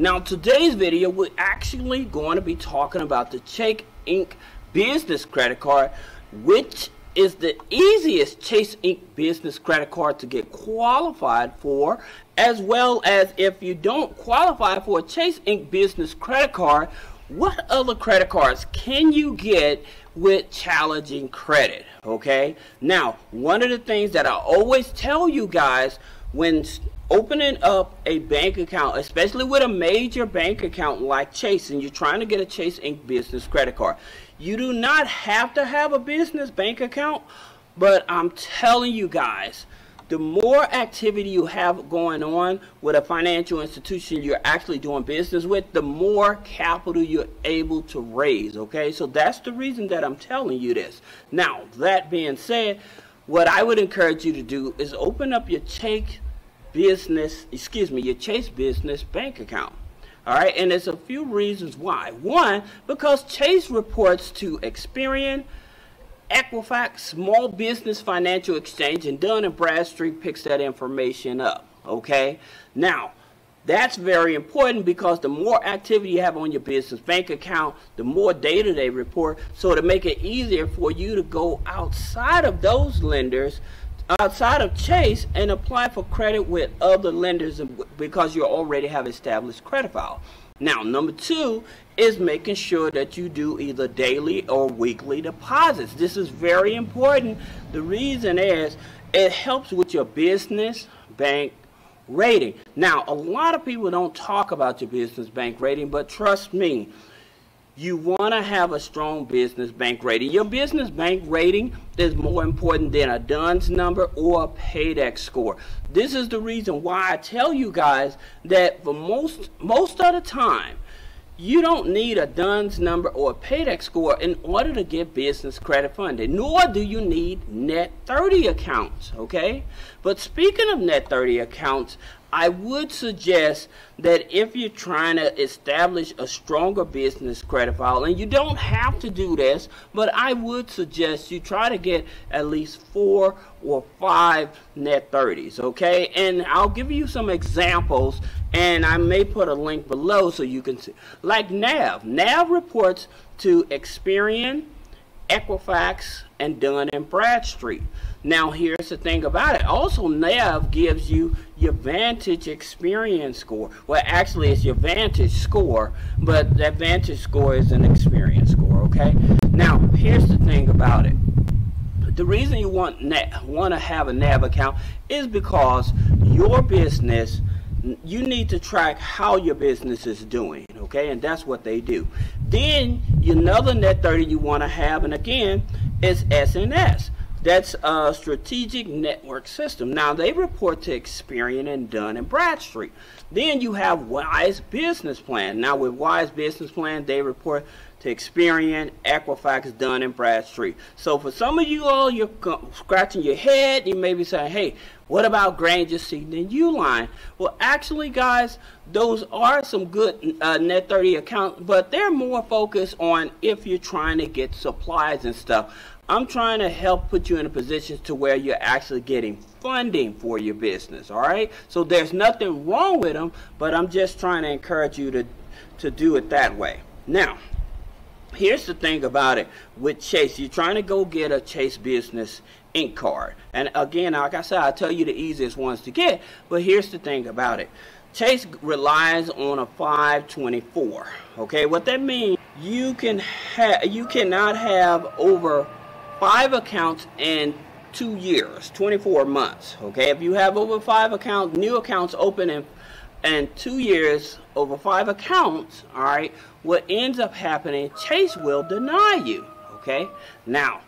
Now today's video we're actually going to be talking about the Chase Ink business credit card, which is the easiest Chase Ink business credit card to get qualified for, as well as if you don't qualify for a Chase Ink business credit card, what other credit cards can you get with challenging credit? Okay, now one of the things that I always tell you guys when opening up a bank account, especially with a major bank account like Chase, and you're trying to get a Chase Ink business credit card, you do not have to have a business bank account, but I'm telling you guys, the more activity you have going on with a financial institution you're actually doing business with, the more capital you're able to raise. Okay, so that's the reason that I'm telling you this. Now, that being said, what I would encourage you to do is open up your Chase business bank account. All right, and there's a few reasons why. One, because Chase reports to Experian, Equifax, Small Business Financial Exchange, and Dun & Bradstreet picks that information up. Okay, now that's very important because the more activity you have on your business bank account, the more data they report. So to make it easier for you to go outside of those lenders, outside of Chase, and apply for credit with other lenders because you already have established credit file. Now, number two is making sure that you do either daily or weekly deposits. This is very important. The reason is it helps with your business bank rating. Now, a lot of people don't talk about your business bank rating, but trust me, you want to have a strong business bank rating. Your business bank rating is more important than a DUNS number or a PAYDEX score. This is the reason why I tell you guys that for most of the time, you don't need a DUNS number or a PAYDEX score in order to get business credit funded, nor do you need net 30 accounts, okay? But speaking of net 30 accounts, I would suggest that if you're trying to establish a stronger business credit file, and you don't have to do this, but I would suggest you try to get at least 4 or 5 net 30s, okay? And I'll give you some examples, and I may put a link below so you can see. Like NAV. NAV reports to Experian, Equifax, and Dun & Bradstreet. Now, here's the thing about it. Also, NAV gives you your Vantage Experian score. Well, actually, it's your Vantage score, but that Vantage score is an Experian score, okay? Now, here's the thing about it. The reason you want to have a NAV account is because your business, you need to track how your business is doing, okay? And that's what they do. Then, another net 30 you want to have, and again, is SNS. That's a strategic network system. Now, they report to Experian and Dun & Bradstreet. Then you have Wise Business Plan. Now, with Wise Business Plan, they report to Experian, Equifax, Dun & Bradstreet. So for some of you all, you're scratching your head. You may be saying, hey, what about Grainger, Seton, and Uline? Well, actually, guys, those are some good net 30 accounts, but they're more focused on if you're trying to get supplies and stuff. I'm trying to help put you in a position to where you're actually getting funding for your business, all right? So there's nothing wrong with them, but I'm just trying to encourage you to do it that way. Now, here's the thing about it with Chase. You're trying to go get a Chase Business Ink card. And again, like I said, I'll tell you the easiest ones to get, but here's the thing about it. Chase relies on a 524, okay? What that means, you cannot have over 5 accounts in 2 years, 24 months, okay? If you have over 5 accounts, new accounts open in 2 years, over 5 accounts, all right, what ends up happening, Chase will deny you, okay? Now,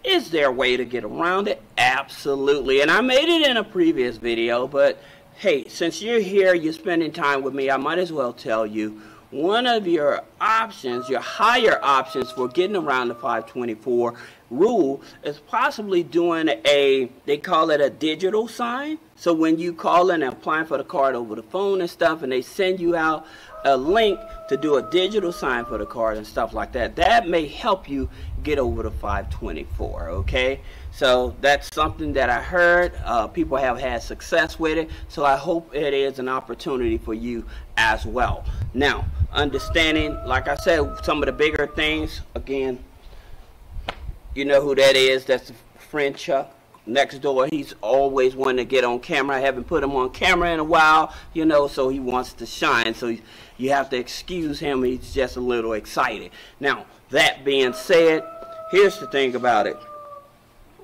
is there a way to get around it? Absolutely, and I made it in a previous video, but hey, since you're here, you're spending time with me, I might as well tell you, one of your options, your higher options for getting around the 524 rule is possibly doing they call it a digital sign. So when you call in and applying for the card over the phone and stuff, and they send you out a link to do a digital sign for the card and stuff like that, that may help you get over the 524. Okay, so that's something that I heard people have had success with it, so I hope it is an opportunity for you as well. Now, understanding, like I said, some of the bigger things, again, you know who that is. That's a friend, Chuck, next door. He's always wanting to get on camera. I haven't put him on camera in a while, you know, so he wants to shine. So you have to excuse him. He's just a little excited. Now, that being said, here's the thing about it.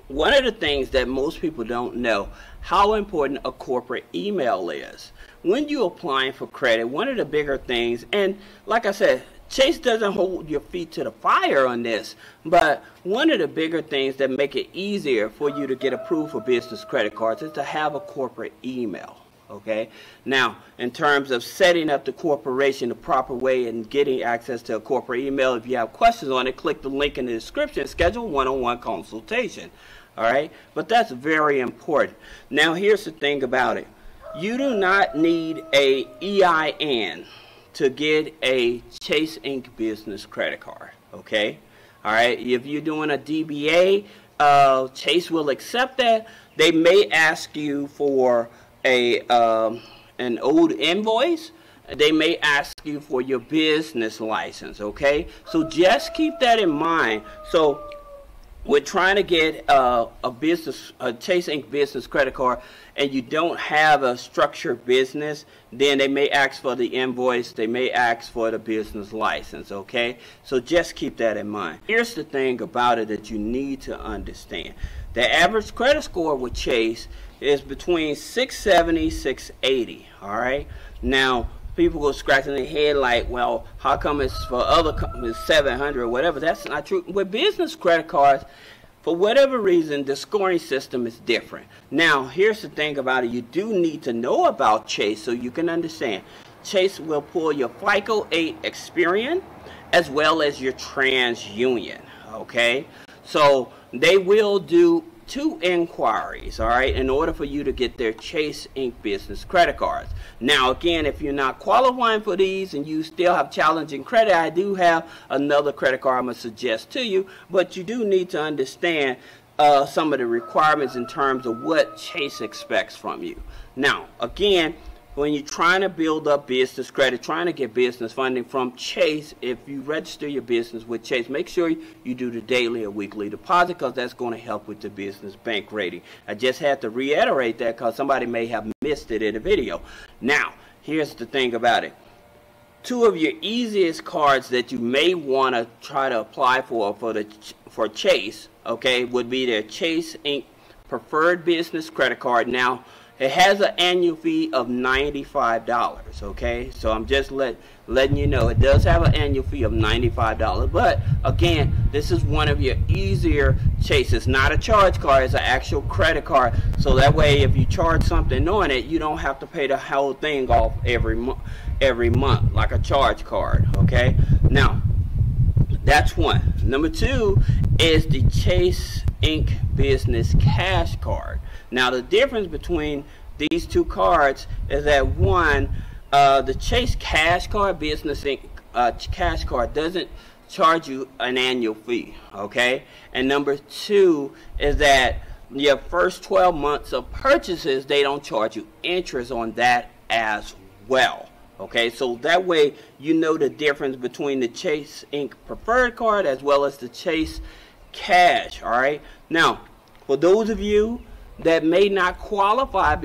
One of the things that most people don't know, how important a corporate email is. When you're applying for credit, one of the bigger things, and like I said, Chase doesn't hold your feet to the fire on this, but one of the bigger things that make it easier for you to get approved for business credit cards is to have a corporate email. Okay, now in terms of setting up the corporation the proper way and getting access to a corporate email, if you have questions on it, click the link in the description, schedule one-on-one consultation. All right, but that's very important. Now here's the thing about it. You do not need a EIN to get a Chase Inc. business credit card. Okay, all right, if you're doing a DBA, Chase will accept that. They may ask you for an old invoice. They may ask you for your business license. Okay, so just keep that in mind. So we're trying to get a Chase Inc. business credit card, and you don't have a structured business, then they may ask for the invoice, they may ask for the business license. Okay, so just keep that in mind. Here's the thing about it that you need to understand. The average credit score with Chase is between 670, 680. All right, now people go scratching their head like, well, how come it's for other companies 700 or whatever? That's not true. With business credit cards, for whatever reason, the scoring system is different. Now, here's the thing about it. You do need to know about Chase so you can understand. Chase will pull your FICO 8 Experian as well as your TransUnion. Okay, so they will do 2 inquiries, all right, in order for you to get their Chase Inc. business credit cards. Now, again, if you're not qualifying for these and you still have challenging credit, I do have another credit card I'm going to suggest to you, but you do need to understand some of the requirements in terms of what Chase expects from you. Now, again, when you're trying to build up business credit, trying to get business funding from Chase, if you register your business with Chase, make sure you do the daily or weekly deposit, because that's going to help with the business bank rating. I just had to reiterate that because somebody may have missed it in the video. Now, here's the thing about it. 2 of your easiest cards that you may want to try to apply for Chase, okay, would be their Chase Inc. Preferred Business Credit Card. Now, it has an annual fee of $95, okay? So I'm just letting you know it does have an annual fee of $95. But again, this is one of your easier Chase. It's not a charge card, it's an actual credit card. So that way, if you charge something on it, you don't have to pay the whole thing off every month like a charge card, okay? Now, that's one. Number 2 is the Chase Inc. Business Cash Card. Now, the difference between these 2 cards is that one, the Chase Cash Card, Business Inc. Cash Card, doesn't charge you an annual fee, okay? And number 2 is that your first 12 months of purchases, they don't charge you interest on that as well. Okay, so that way you know the difference between the Chase Inc. Preferred Card as well as the Chase Cash. All right, now for those of you that may not qualify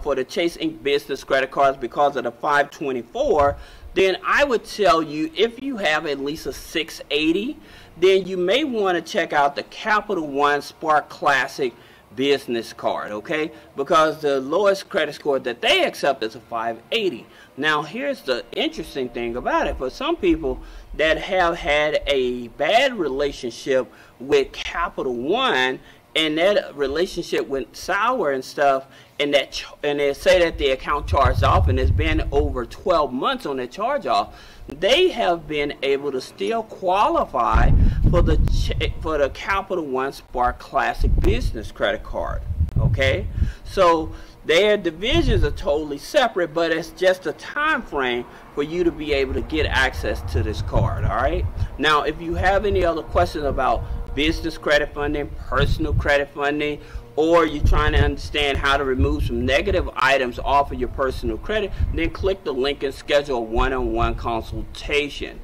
for the Chase Inc. Business Credit Cards because of the 524, then I would tell you, if you have at least a 680, then you may want to check out the Capital One Spark Classic Business Card, okay? Because the lowest credit score that they accept is a 580. Now, here's the interesting thing about it. For some people that have had a bad relationship with Capital One and that relationship went sour and stuff, and they say that the account charged off, and it's been over 12 months on the charge off, they have been able to still qualify for the Capital One Spark Classic Business Credit Card. Okay, so their divisions are totally separate, but it's just a time frame for you to be able to get access to this card. All right, now if you have any other questions about business credit funding, personal credit funding, or you're trying to understand how to remove some negative items off of your personal credit, then click the link and schedule a one-on-one consultation.